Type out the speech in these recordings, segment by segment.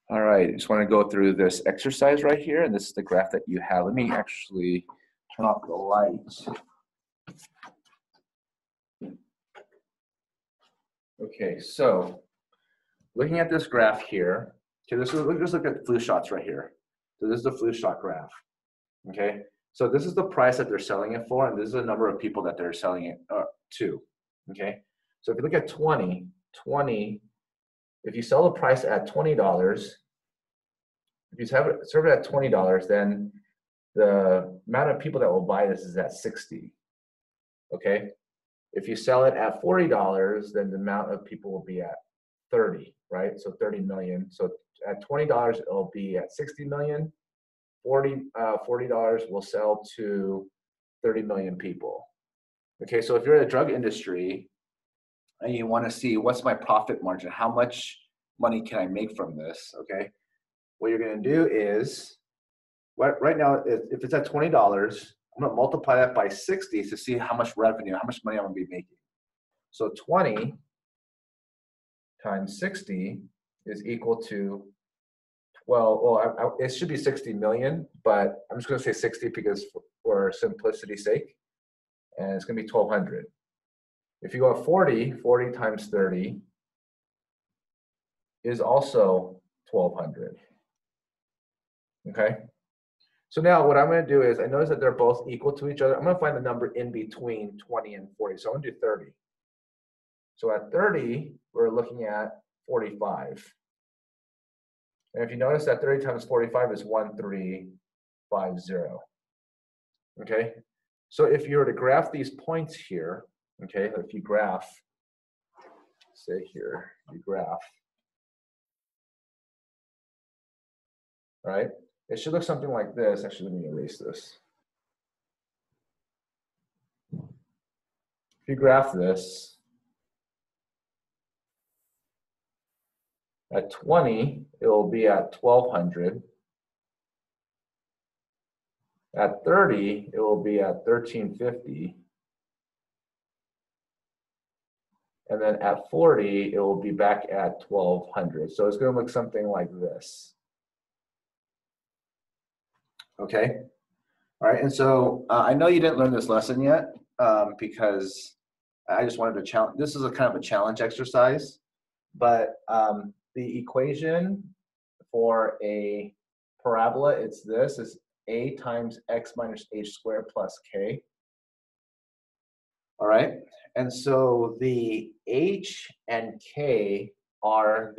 All right, I just want to go through this exercise right here, and this is the graph that you have. Let me actually turn off the lights. Okay, so looking at this graph here, okay, let's just look at flu shots right here. So this is the flu shot graph, okay? So this is the price that they're selling it for, and this is the number of people that they're selling it to, okay? So if you look at 20, if you sell the price at $20, if you serve it at $20, then the amount of people that will buy this is at 60, okay? If you sell it at $40, then the amount of people will be at 30, right? So 30 million. So at $20, it'll be at 60 million. $40 will sell to 30 million people. Okay, so if you're in the drug industry and you want to see what's my profit margin, how much money can I make from this, okay? What you're going to do is, right now, if it's at $20, I'm going to multiply that by 60 to see how much revenue, how much money I'm going to be making. So 20 times 60 is equal to 12, well, it should be 60 million, but I'm just going to say 60 because for simplicity's sake, and it's going to be 1,200. If you go at 40 times 30 is also 1,200. Okay? So now what I'm going to do is, I notice that they're both equal to each other. I'm going to find the number in between 20 and 40. So I'm going to do 30. So at 30, we're looking at 45. And if you notice that 30 times 45 is 1350. Okay? So if you were to graph these points here, okay, if you graph, say here, you graph, right? It should look something like this. Actually, let me erase this. If you graph this, at 20, it will be at 1,200. At 30, it will be at 1,350. And then at 40, it will be back at 1,200. So it's going to look something like this. Okay. All right. And so I know you didn't learn this lesson yet because I just wanted to challenge. This is a kind of a challenge exercise, but the equation for a parabola, it's this, is a times x minus h squared plus k. All right. And so the h and k are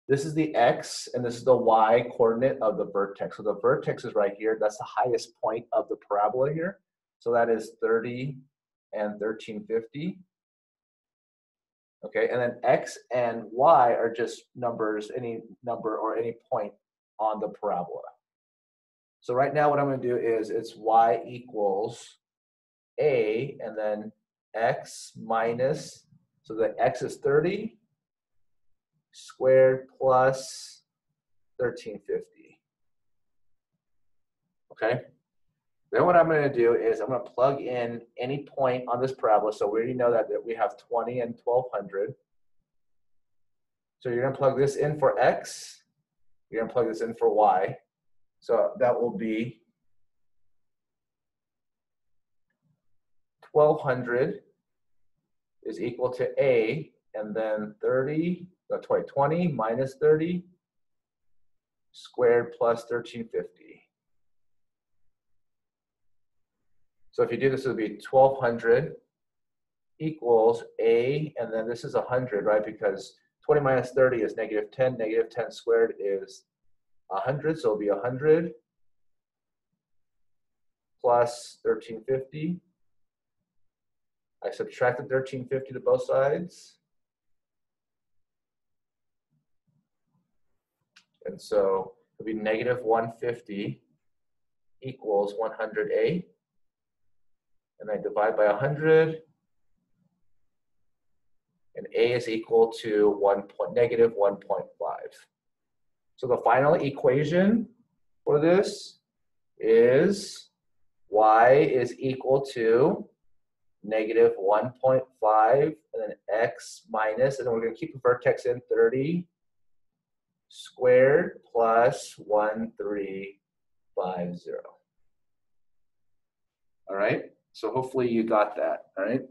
this is the x and this is the y coordinate of the vertex. So the vertex is right here. That's the highest point of the parabola here. So that is 30 and 1350. Okay, and then x and y are just numbers, any number or any point on the parabola. So right now what I'm going to do is it's y equals a and then x minus, so the x is 30 squared plus 1350. Okay. Then what I'm going to do is I'm going to plug in any point on this parabola. So we already know that we have 20 and 1,200. So you're going to plug this in for x. You're going to plug this in for y. So that will be 1,200 is equal to a, and then 20 minus 30 squared plus 1350. So if you do this, it would be 1,200 equals a, and then this is 100, right? Because 20 minus 30 is negative 10. Negative 10 squared is 100, so it'll be 100 plus 1350. I subtracted 1350 to both sides. And so it'll be negative 150 equals 100a. And I divide by 100. And a is equal to negative 1.5. So the final equation for this is y is equal to negative 1.5 and then x minus, and then we're going to keep the vertex in 30 squared plus 1350. All right, so hopefully you got that, all right?